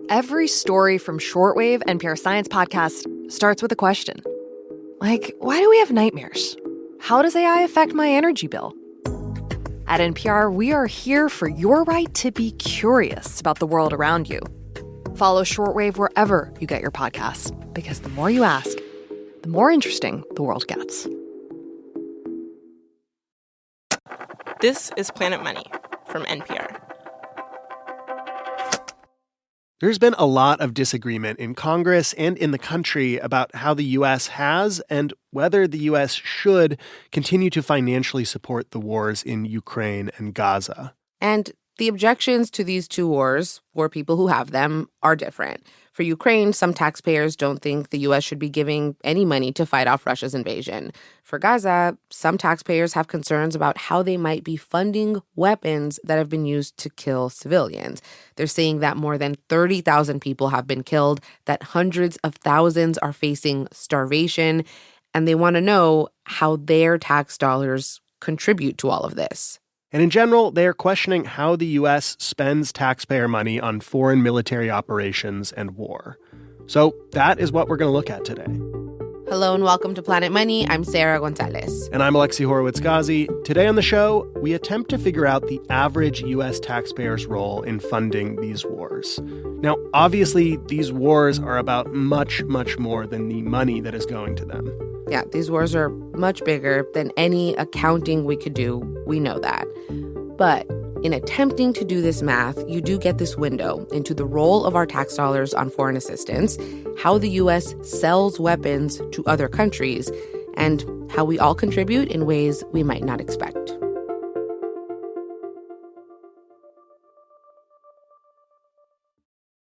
Every story from Shortwave NPR Science Podcast starts with a question. Like, why do we have nightmares? How does AI affect my energy bill? At NPR, we are here for your right to be curious about the world around you. Follow Shortwave wherever you get your podcasts, because the more you ask, the more interesting the world gets. This is Planet Money from NPR. There's been a lot of disagreement in Congress and in the country about how the U.S. has and whether the U.S. should continue to financially support the wars in Ukraine and Gaza. And the objections to these two wars, for people who have them, are different. For Ukraine, some taxpayers don't think the U.S. should be giving any money to fight off Russia's invasion. For Gaza, some taxpayers have concerns about how they might be funding weapons that have been used to kill civilians. They're saying that more than 30,000 people have been killed, that hundreds of thousands are facing starvation, and they want to know how their tax dollars contribute to all of this. And in general, they are questioning how the U.S. spends taxpayer money on foreign military operations and war. So that is what we're going to look at today. Hello and welcome to Planet Money. I'm Sierra Gonzalez. And I'm Alexi Horowitz-Ghazi. Today on the show, we attempt to figure out the average U.S. taxpayer's role in funding these wars. Now, obviously, these wars are about much, much more than the money that is going to them. Yeah, these wars are much bigger than any accounting we could do. We know that. But in attempting to do this math, you do get this window into the role of our tax dollars on foreign assistance, how the U.S. sells weapons to other countries, and how we all contribute in ways we might not expect.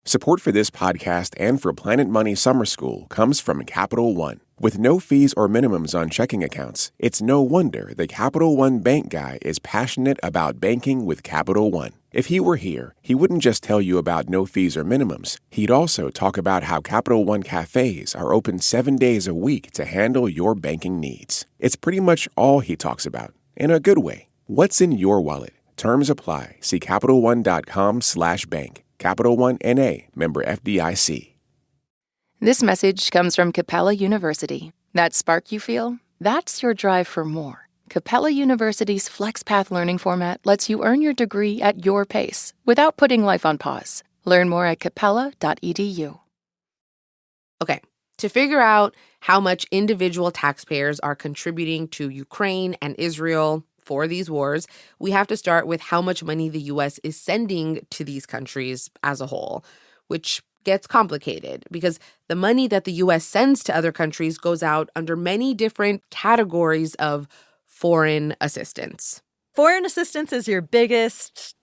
Support for this podcast and for Planet Money Summer School comes from Capital One. With no fees or minimums on checking accounts, it's no wonder the Capital One bank guy is passionate about banking with Capital One. If he were here, he wouldn't just tell you about no fees or minimums. He'd also talk about how Capital One cafes are open 7 days a week to handle your banking needs. It's pretty much all he talks about, in a good way. What's in your wallet? Terms apply. See CapitalOne.com/bank. Capital One N.A., member FDIC. This message comes from Capella University. That spark you feel? That's your drive for more. Capella University's FlexPath learning format lets you earn your degree at your pace without putting life on pause. Learn more at capella.edu. Okay, to figure out how much individual taxpayers are contributing to Ukraine and Israel for these wars, we have to start with how much money the U.S. is sending to these countries as a whole, which gets complicated because the money that the U.S. sends to other countries goes out under many different categories of foreign assistance. Foreign assistance is your biggest,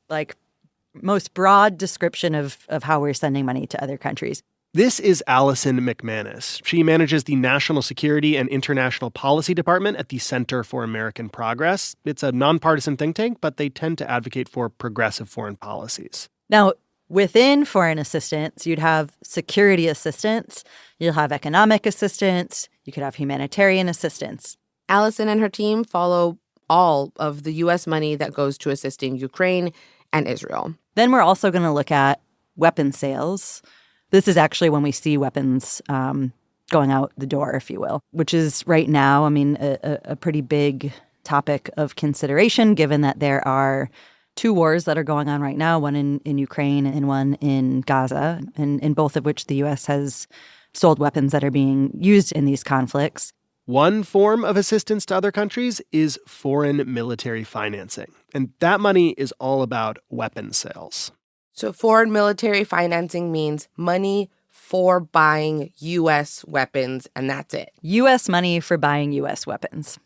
most broad description of how we're sending money to other countries. This is Allison McManus. She manages the National Security and International Policy Department at the Center for American Progress. It's a nonpartisan think tank, but they tend to advocate for progressive foreign policies. Now, within foreign assistance, you'd have security assistance, you'll have economic assistance, you could have humanitarian assistance. Allison and her team follow all of the U.S. money that goes to assisting Ukraine and Israel. Then we're also going to look at weapon sales. This is actually when we see weapons going out the door, if you will, which is right now, a pretty big topic of consideration, given that there are two wars that are going on right now, one in Ukraine and one in Gaza, and in both of which the U.S. has sold weapons that are being used in these conflicts. One form of assistance to other countries is foreign military financing, and that money is all about weapon sales. So foreign military financing means money for buying U.S. weapons, and that's it. U.S. money for buying U.S. weapons.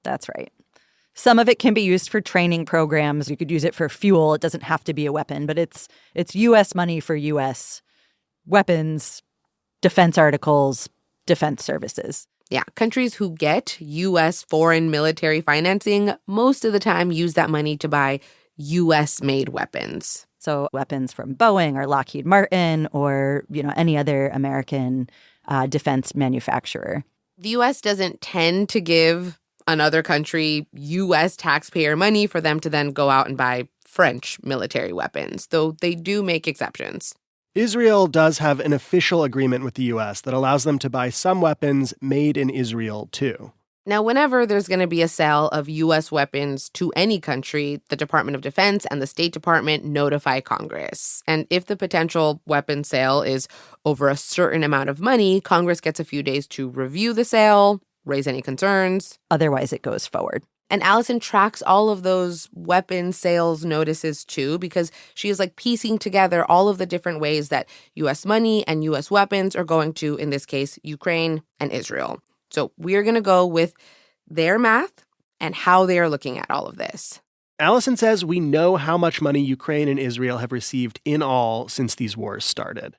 That's right. Some of it can be used for training programs. You could use it for fuel. It doesn't have to be a weapon, but it's U.S. money for U.S. weapons, defense articles, defense services. Yeah, countries who get U.S. foreign military financing most of the time use that money to buy U.S.-made weapons. So weapons from Boeing or Lockheed Martin or, any other American defense manufacturer. The U.S. doesn't tend to give another country U.S. taxpayer money for them to then go out and buy French military weapons, though they do make exceptions. Israel does have an official agreement with the U.S. that allows them to buy some weapons made in Israel, too. Now, whenever there's going to be a sale of U.S. weapons to any country, the Department of Defense and the State Department notify Congress. And if the potential weapon sale is over a certain amount of money, Congress gets a few days to review the sale, raise any concerns. Otherwise, it goes forward. And Allison tracks all of those weapon sales notices, too, because she is piecing together all of the different ways that U.S. money and U.S. weapons are going to, in this case, Ukraine and Israel. So we're going to go with their math and how they are looking at all of this. Allison says we know how much money Ukraine and Israel have received in all since these wars started.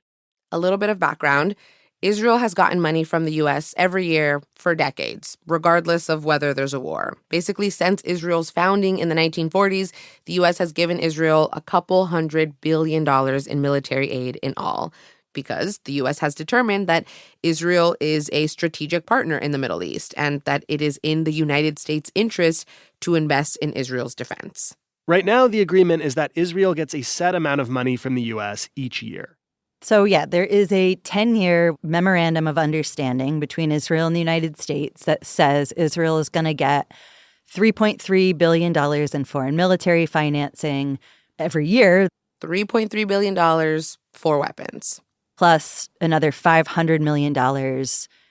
A little bit of background. Israel has gotten money from the U.S. every year for decades, regardless of whether there's a war. Basically, since Israel's founding in the 1940s, the U.S. has given Israel a couple $100 billion in military aid in all, because the U.S. has determined that Israel is a strategic partner in the Middle East and that it is in the United States' interest to invest in Israel's defense. Right now, the agreement is that Israel gets a set amount of money from the U.S. each year. So, yeah, there is a 10-year memorandum of understanding between Israel and the United States that says Israel is going to get $3.3 billion in foreign military financing every year. $3.3 billion for weapons. Plus another $500 million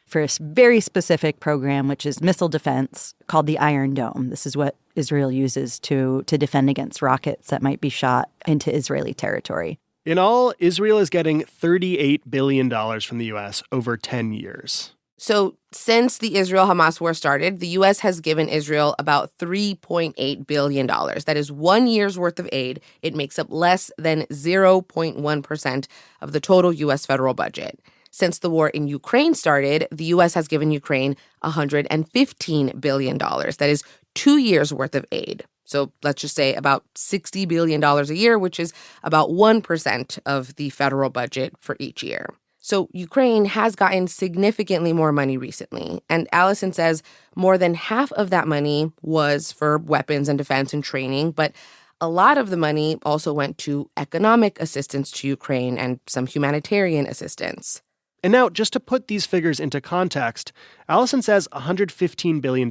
for a very specific program, which is missile defense, called the Iron Dome. This is what Israel uses to defend against rockets that might be shot into Israeli territory. In all, Israel is getting $38 billion from the U.S. over 10 years. So since the Israel-Hamas war started, the U.S. has given Israel about $3.8 billion. That is 1 year's worth of aid. It makes up less than 0.1% of the total U.S. federal budget. Since the war in Ukraine started, the U.S. has given Ukraine $115 billion. That is 2 years' worth of aid. So let's just say about $60 billion a year, which is about 1% of the federal budget for each year. So Ukraine has gotten significantly more money recently. And Allison says more than half of that money was for weapons and defense and training. But a lot of the money also went to economic assistance to Ukraine and some humanitarian assistance. And now, just to put these figures into context, Allison says $115 billion,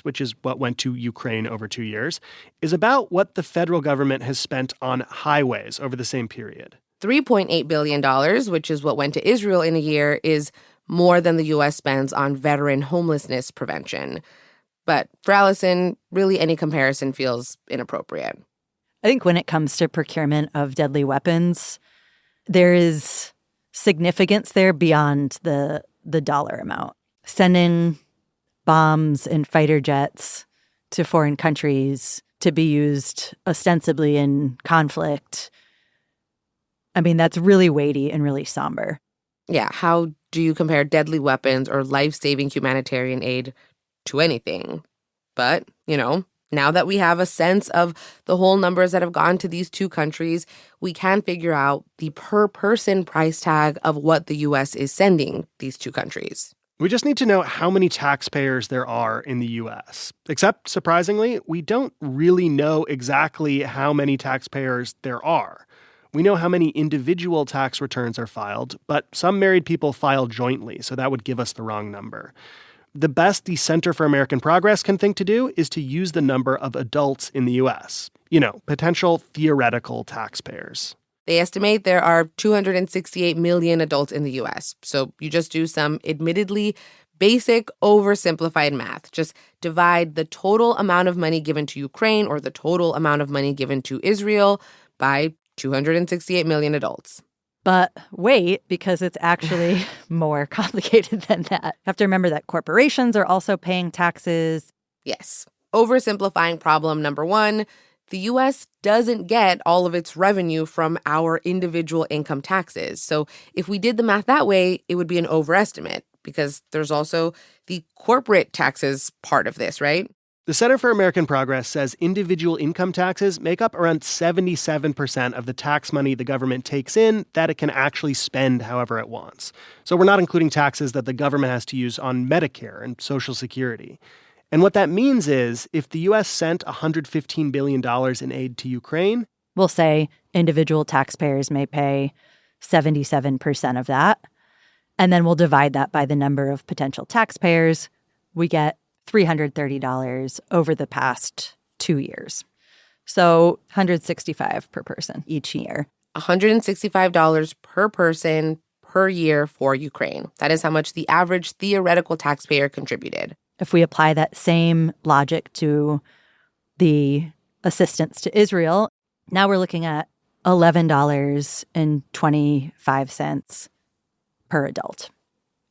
which is what went to Ukraine over 2 years, is about what the federal government has spent on highways over the same period. $3.8 billion, which is what went to Israel in a year, is more than the U.S. spends on veteran homelessness prevention. But for Allison, really any comparison feels inappropriate. I think when it comes to procurement of deadly weapons, there is significance there beyond the dollar amount. Sending bombs and fighter jets to foreign countries to be used ostensibly in conflict, I mean, that's really weighty and really somber. Yeah, how do you compare deadly weapons or life-saving humanitarian aid to anything? But, now that we have a sense of the whole numbers that have gone to these two countries, we can figure out the per-person price tag of what the U.S. is sending these two countries. We just need to know how many taxpayers there are in the U.S. Except, surprisingly, we don't really know exactly how many taxpayers there are. We know how many individual tax returns are filed, but some married people file jointly, so that would give us the wrong number. The best the Center for American Progress can think to do is to use the number of adults in the U.S., potential theoretical taxpayers. They estimate there are 268 million adults in the U.S., so you just do some admittedly basic, oversimplified math. Just divide the total amount of money given to Ukraine or the total amount of money given to Israel by 268 million adults. But wait, because it's actually more complicated than that. You have to remember that corporations are also paying taxes. Yes. Oversimplifying problem number one, the U.S. doesn't get all of its revenue from our individual income taxes. So if we did the math that way, it would be an overestimate because there's also the corporate taxes part of this, right? The Center for American Progress says individual income taxes make up around 77% of the tax money the government takes in that it can actually spend however it wants. So we're not including taxes that the government has to use on Medicare and Social Security. And what that means is if the U.S. sent $115 billion in aid to Ukraine, we'll say individual taxpayers may pay 77% of that. And then we'll divide that by the number of potential taxpayers. We get $330 over the past 2 years. So $165 per person each year. $165 per person per year for Ukraine. That is how much the average theoretical taxpayer contributed. If we apply that same logic to the assistance to Israel, now we're looking at $11.25 per adult.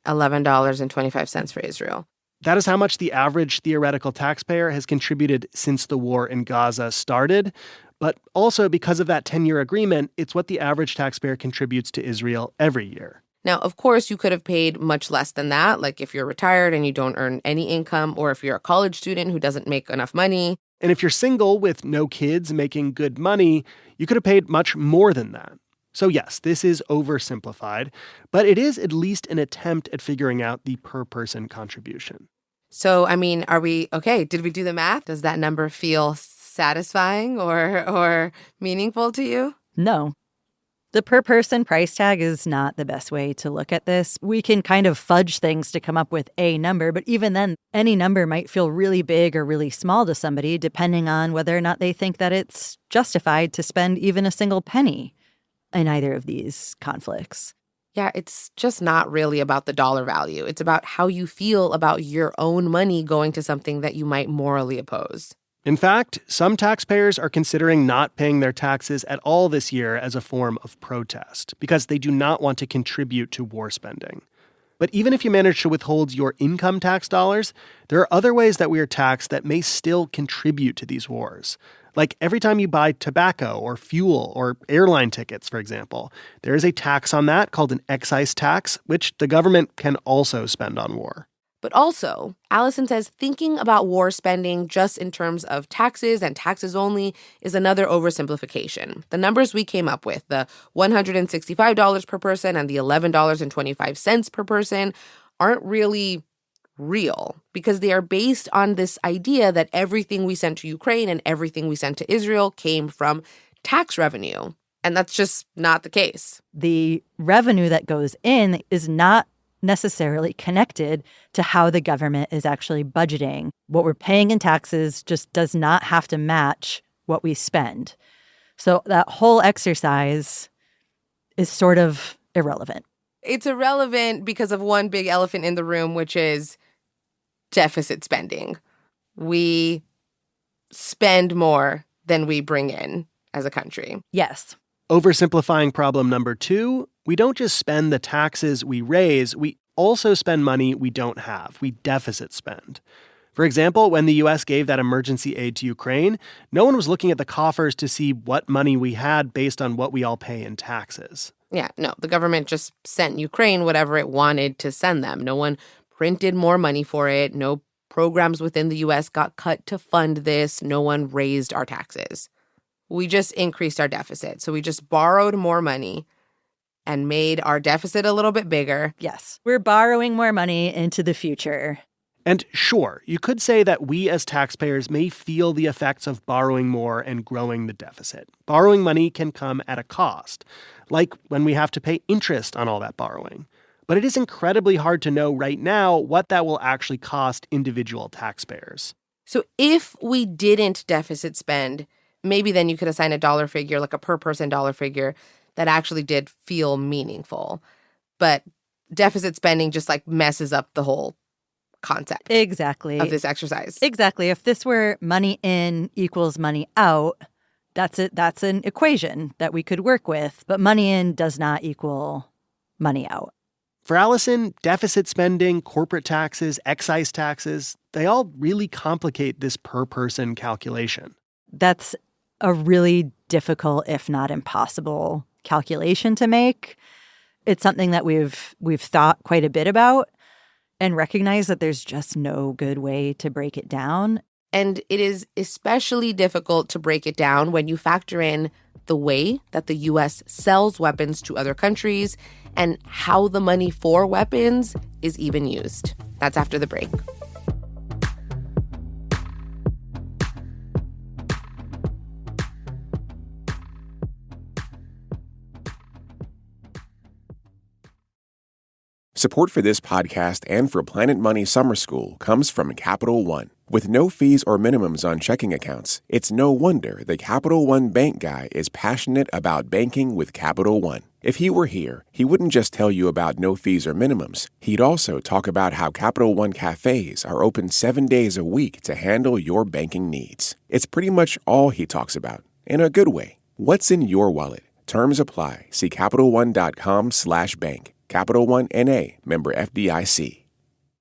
$11.25 for Israel. That is how much the average theoretical taxpayer has contributed since the war in Gaza started. But also because of that 10-year agreement, it's what the average taxpayer contributes to Israel every year. Now, of course, you could have paid much less than that, like if you're retired and you don't earn any income, or if you're a college student who doesn't make enough money. And if you're single with no kids making good money, you could have paid much more than that. So yes, this is oversimplified, but it is at least an attempt at figuring out the per-person contribution. So, I mean, are we, okay, did we do the math? Does that number feel satisfying or meaningful to you? No. The per-person price tag is not the best way to look at this. We can kind of fudge things to come up with a number, but even then, any number might feel really big or really small to somebody, depending on whether or not they think that it's justified to spend even a single penny in either of these conflicts. Yeah, it's just not really about the dollar value. It's about how you feel about your own money going to something that you might morally oppose. In fact, some taxpayers are considering not paying their taxes at all this year as a form of protest because they do not want to contribute to war spending. But even if you manage to withhold your income tax dollars, there are other ways that we are taxed that may still contribute to these wars. Like every time you buy tobacco or fuel or airline tickets, for example, there is a tax on that called an excise tax, which the government can also spend on war. But also, Allison says thinking about war spending just in terms of taxes and taxes only is another oversimplification. The numbers we came up with, the $165 per person and the $11.25 per person, aren't really real because they are based on this idea that everything we sent to Ukraine and everything we sent to Israel came from tax revenue. And that's just not the case. The revenue that goes in is not necessarily connected to how the government is actually budgeting. What we're paying in taxes just does not have to match what we spend. So that whole exercise is sort of irrelevant. It's irrelevant because of one big elephant in the room, which is deficit spending. We spend more than we bring in as a country. Yes. Oversimplifying problem number 2, we don't just spend the taxes we raise, we also spend money we don't have. We deficit spend. For example, when the U.S. gave that emergency aid to Ukraine, no one was looking at the coffers to see what money we had based on what we all pay in taxes. Yeah, no, the government just sent Ukraine whatever it wanted to send them. No one printed more money for it. No programs within the U.S. got cut to fund this. No one raised our taxes. We just increased our deficit. So we just borrowed more money and made our deficit a little bit bigger. Yes. We're borrowing more money into the future. And sure, you could say that we as taxpayers may feel the effects of borrowing more and growing the deficit. Borrowing money can come at a cost, like when we have to pay interest on all that borrowing. But it is incredibly hard to know right now what that will actually cost individual taxpayers. So if we didn't deficit spend, maybe then you could assign a dollar figure, like a per-person dollar figure, that actually did feel meaningful. But deficit spending just like messes up the whole concept. Exactly. Of this exercise. Exactly. If this were money in equals money out, that's an equation that we could work with. But money in does not equal money out. For Allison, deficit spending, corporate taxes, excise taxes, they all really complicate this per-person calculation. That's a really difficult, if not impossible, calculation to make. It's something that we've thought quite a bit about and recognize that there's just no good way to break it down. And it is especially difficult to break it down when you factor in the way that the U.S. sells weapons to other countries and how the money for weapons is even used. That's after the break. Support for this podcast and for Planet Money Summer School comes from Capital One. With no fees or minimums on checking accounts, it's no wonder the Capital One bank guy is passionate about banking with Capital One. If he were here, he wouldn't just tell you about no fees or minimums. He'd also talk about how Capital One cafes are open 7 days a week to handle your banking needs. It's pretty much all he talks about, in a good way. What's in your wallet? Terms apply. See CapitalOne.com/bank. Capital One N.A., member FDIC.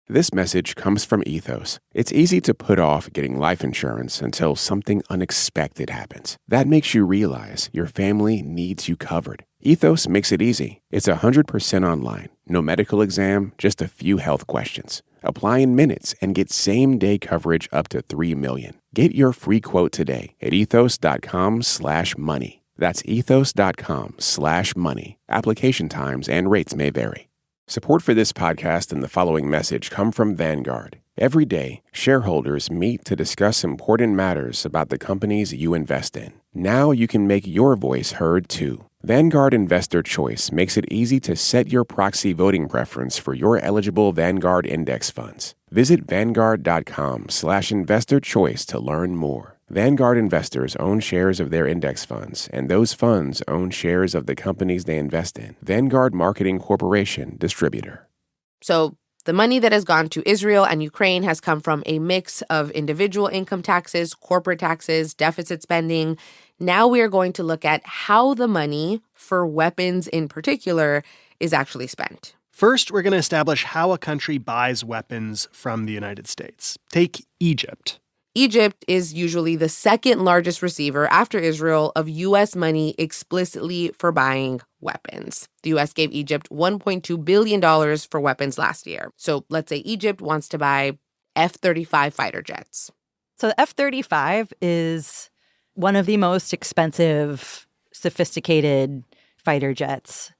This message comes from Ethos. It's easy to put off getting life insurance until something unexpected happens. That makes you realize your family needs you covered. Ethos makes it easy. It's 100% online. No medical exam, just a few health questions. Apply in minutes and get same-day coverage up to $3 million. Get your free quote today at ethos.com/money. That's ethos.com/money. Application times and rates may vary. Support for this podcast and the following message come from Vanguard. Every day, shareholders meet to discuss important matters about the companies you invest in. Now you can make your voice heard too. Vanguard Investor Choice makes it easy to set your proxy voting preference for your eligible Vanguard index funds. Visit Vanguard.com/investorchoice to learn more. Vanguard investors own shares of their index funds, and those funds own shares of the companies they invest in. Vanguard Marketing Corporation, distributor. So the money that has gone to Israel and Ukraine has come from a mix of individual income taxes, corporate taxes, deficit spending. Now we are going to look at how the money for weapons in particular is actually spent. First, we're going to establish how a country buys weapons from the United States. Take Egypt. Egypt is usually the second largest receiver after Israel of U.S. money explicitly for buying weapons. The U.S. gave Egypt $1.2 billion for weapons last year. So let's say Egypt wants to buy F-35 fighter jets. So the F-35 is one of the most expensive, sophisticated fighter jets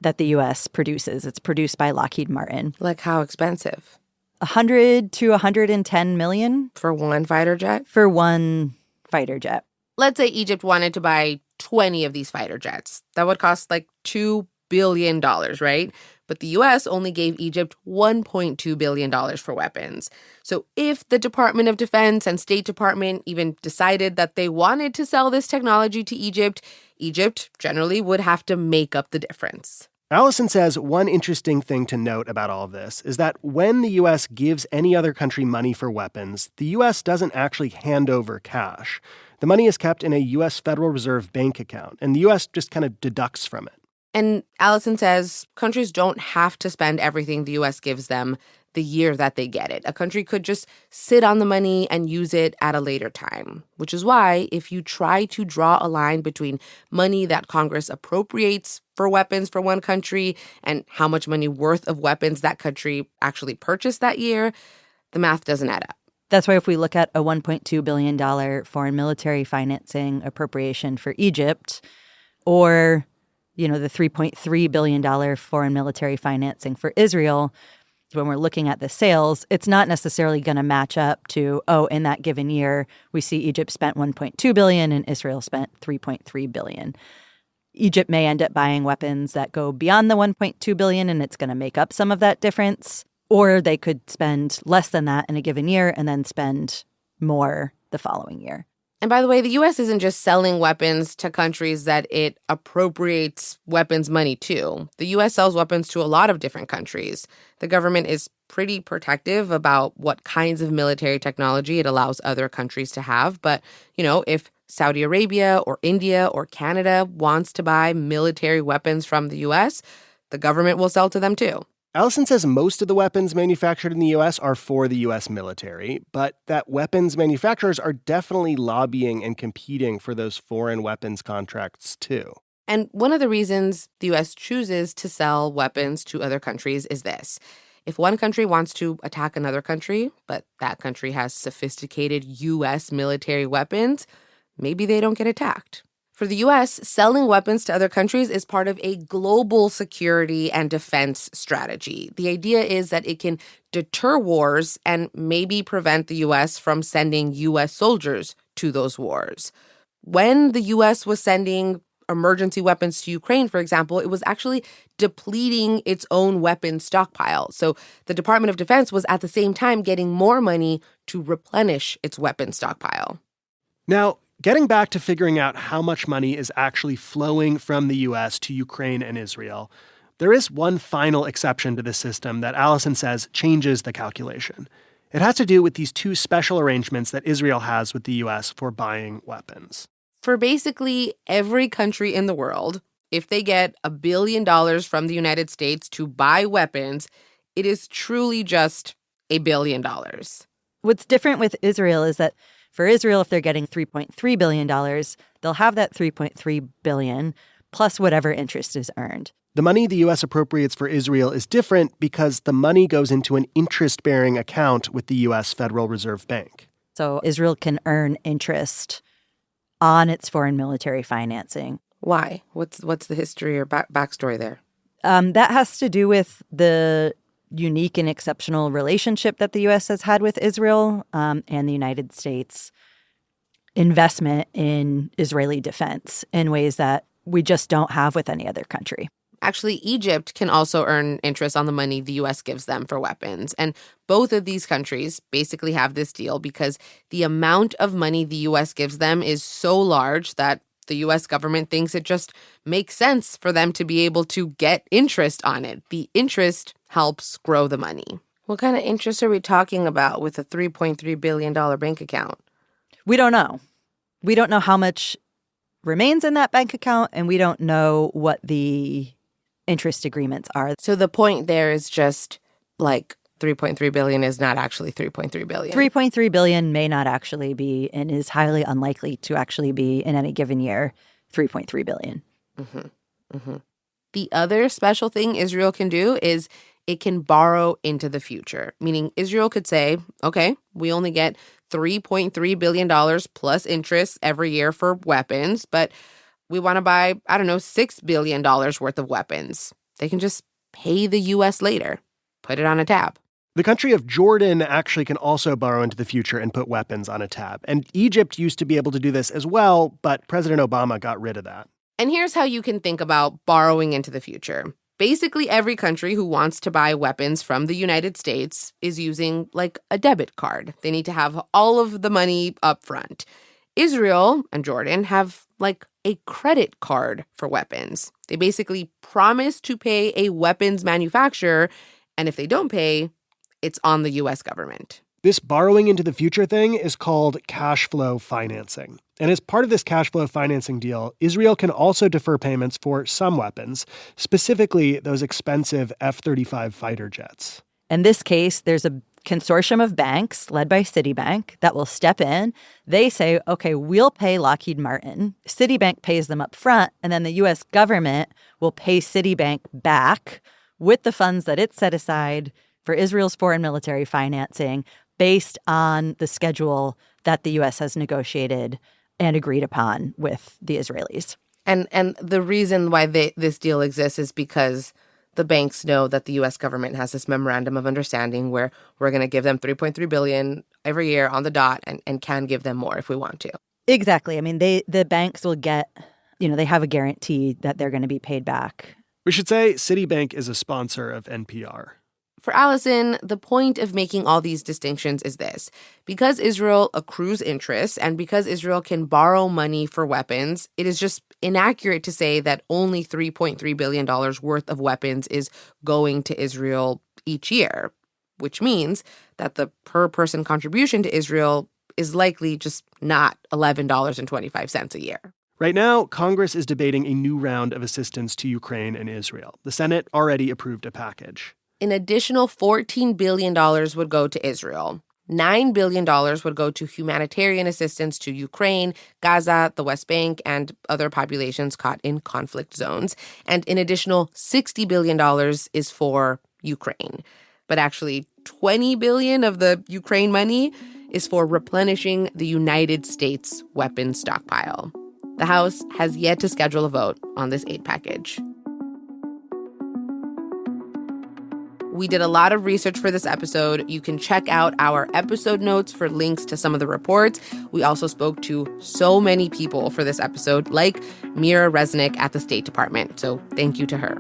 that the U.S. produces. It's produced by Lockheed Martin. Like how expensive? 100 to 110 million for one fighter jet? For one fighter jet. Let's say Egypt wanted to buy 20 of these fighter jets. That would cost like $2 billion, right? But the U.S. only gave Egypt $1.2 billion for weapons. So if the Department of Defense and State Department even decided that they wanted to sell this technology to Egypt, Egypt generally would have to make up the difference. Allison says one interesting thing to note about all of this is that when the U.S. gives any other country money for weapons, the U.S. doesn't actually hand over cash. The money is kept in a U.S. Federal Reserve bank account, and the U.S. just kind of deducts from it. And Allison says countries don't have to spend everything the U.S. gives them the year that they get it. A country could just sit on the money and use it at a later time, which is why if you try to draw a line between money that Congress appropriates for weapons for one country and how much money worth of weapons that country actually purchased that year, the math doesn't add up. That's why if we look at a $1.2 billion foreign military financing appropriation for Egypt or, the $3.3 billion foreign military financing for Israel, when we're looking at the sales, it's not necessarily going to match up to, in that given year, we see Egypt spent $1.2 billion and Israel spent $3.3 billion. Egypt may end up buying weapons that go beyond the $1.2 billion and it's going to make up some of that difference. Or they could spend less than that in a given year and then spend more the following year. And by the way, the U.S. isn't just selling weapons to countries that it appropriates weapons money to. The U.S. sells weapons to a lot of different countries. The government is pretty protective about what kinds of military technology it allows other countries to have. But, if Saudi Arabia or India or Canada wants to buy military weapons from the U.S., the government will sell to them too. Allison says most of the weapons manufactured in the U.S. are for the U.S. military, but that weapons manufacturers are definitely lobbying and competing for those foreign weapons contracts, too. And one of the reasons the U.S. chooses to sell weapons to other countries is this. If one country wants to attack another country, but that country has sophisticated U.S. military weapons, maybe they don't get attacked. For the U.S., selling weapons to other countries is part of a global security and defense strategy. The idea is that it can deter wars and maybe prevent the U.S. from sending U.S. soldiers to those wars. When the U.S. was sending emergency weapons to Ukraine, for example, it was actually depleting its own weapons stockpile. So the Department of Defense was at the same time getting more money to replenish its weapons stockpile. Now, getting back to figuring out how much money is actually flowing from the U.S. to Ukraine and Israel, there is one final exception to this system that Allison says changes the calculation. It has to do with these two special arrangements that Israel has with the U.S. for buying weapons. For basically every country in the world, if they get $1 billion from the United States to buy weapons, it is truly just $1 billion. What's different with Israel is that for Israel, if they're getting $3.3 billion, they'll have that $3.3 billion plus whatever interest is earned. The money the U.S. appropriates for Israel is different because the money goes into an interest-bearing account with the U.S. Federal Reserve Bank. So Israel can earn interest on its foreign military financing. Why? What's the history or backstory there? That has to do with the unique and exceptional relationship that the U.S. has had with Israel and the United States' investment in Israeli defense in ways that we just don't have with any other country. Actually, Egypt can also earn interest on the money the U.S. gives them for weapons. And both of these countries basically have this deal because the amount of money the U.S. gives them is so large that the U.S. government thinks it just makes sense for them to be able to get interest on it. The interest helps grow the money. What kind of interest are we talking about with a $3.3 billion bank account? We don't know. We don't know how much remains in that bank account, and we don't know what the interest agreements are. So the point there is just like 3.3 billion is not actually 3.3 billion. 3.3 billion may not actually be and is highly unlikely to actually be in any given year 3.3 billion. Mm-hmm. Mm-hmm. The other special thing Israel can do is it can borrow into the future, meaning Israel could say, okay, we only get $3.3 billion plus interest every year for weapons, but we want to buy, $6 billion worth of weapons. They can just pay the U.S. later, put it on a tab. The country of Jordan actually can also borrow into the future and put weapons on a tab. And Egypt used to be able to do this as well, but President Obama got rid of that. And here's how you can think about borrowing into the future. Basically, every country who wants to buy weapons from the United States is using, like, a debit card. They need to have all of the money up front. Israel and Jordan have, like, a credit card for weapons. They basically promise to pay a weapons manufacturer, and if they don't pay, it's on the U.S. government. This borrowing into the future thing is called cash flow financing. And as part of this cash flow financing deal, Israel can also defer payments for some weapons, specifically those expensive F-35 fighter jets. In this case, there's a consortium of banks led by Citibank that will step in. They say, okay, we'll pay Lockheed Martin. Citibank pays them up front, and then the U.S. government will pay Citibank back with the funds that it set aside for Israel's foreign military financing based on the schedule that the U.S. has negotiated and agreed upon with the Israelis. And the reason why this deal exists is because the banks know that the U.S. government has this memorandum of understanding where we're going to give them $3.3 billion every year on the dot and can give them more if we want to. Exactly. I mean, the banks will get, they have a guarantee that they're going to be paid back. We should say Citibank is a sponsor of NPR. For Allison, the point of making all these distinctions is this. Because Israel accrues interest and because Israel can borrow money for weapons, it is just inaccurate to say that only $3.3 billion worth of weapons is going to Israel each year, which means that the per-person contribution to Israel is likely just not $11.25 a year. Right now, Congress is debating a new round of assistance to Ukraine and Israel. The Senate already approved a package. An additional $14 billion would go to Israel. $9 billion would go to humanitarian assistance to Ukraine, Gaza, the West Bank, and other populations caught in conflict zones. And an additional $60 billion is for Ukraine. But actually, $20 billion of the Ukraine money is for replenishing the United States weapons stockpile. The House has yet to schedule a vote on this aid package. We did a lot of research for this episode. You can check out our episode notes for links to some of the reports. We also spoke to so many people for this episode, like Mira Resnick at the State Department. So thank you to her.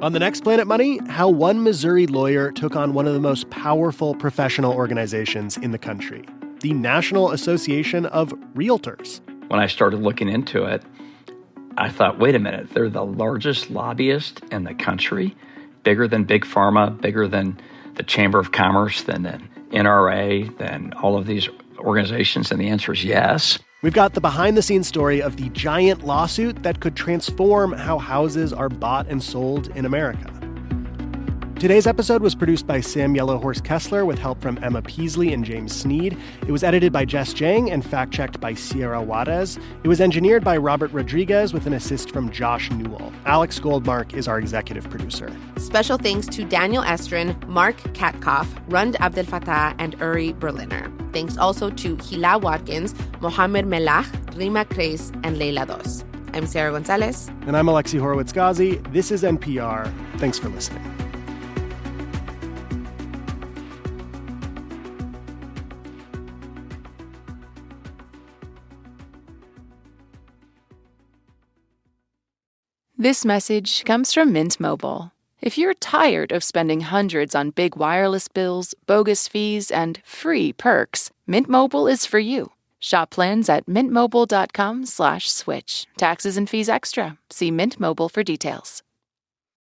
On the next Planet Money, how one Missouri lawyer took on one of the most powerful professional organizations in the country, the National Association of Realtors. When I started looking into it, I thought, wait a minute, they're the largest lobbyist in the country, bigger than Big Pharma, bigger than the Chamber of Commerce, than the NRA, than all of these organizations? And the answer is yes. We've got the behind-the-scenes story of the giant lawsuit that could transform how houses are bought and sold in America. Today's episode was produced by Sam Yellowhorse Kesler with help from Emma Peasley and James Sneed. It was edited by Jess Jiang and fact-checked by Sierra Juarez. It was engineered by Robert Rodriguez with an assist from Josh Newell. Alex Goldmark is our executive producer. Special thanks to Daniel Estrin, Mark Katkoff, Rund Abdel Fattah, and Uri Berliner. Thanks also to Hila Watkins, Mohamed Melach, Rima Kreis, and Leila Dos. I'm Sarah Gonzalez. And I'm Alexi Horowitz-Ghazi. This is NPR. Thanks for listening. This message comes from Mint Mobile. If you're tired of spending hundreds on big wireless bills, bogus fees, and free perks, Mint Mobile is for you. Shop plans at mintmobile.com/switch. Taxes and fees extra. See Mint Mobile for details.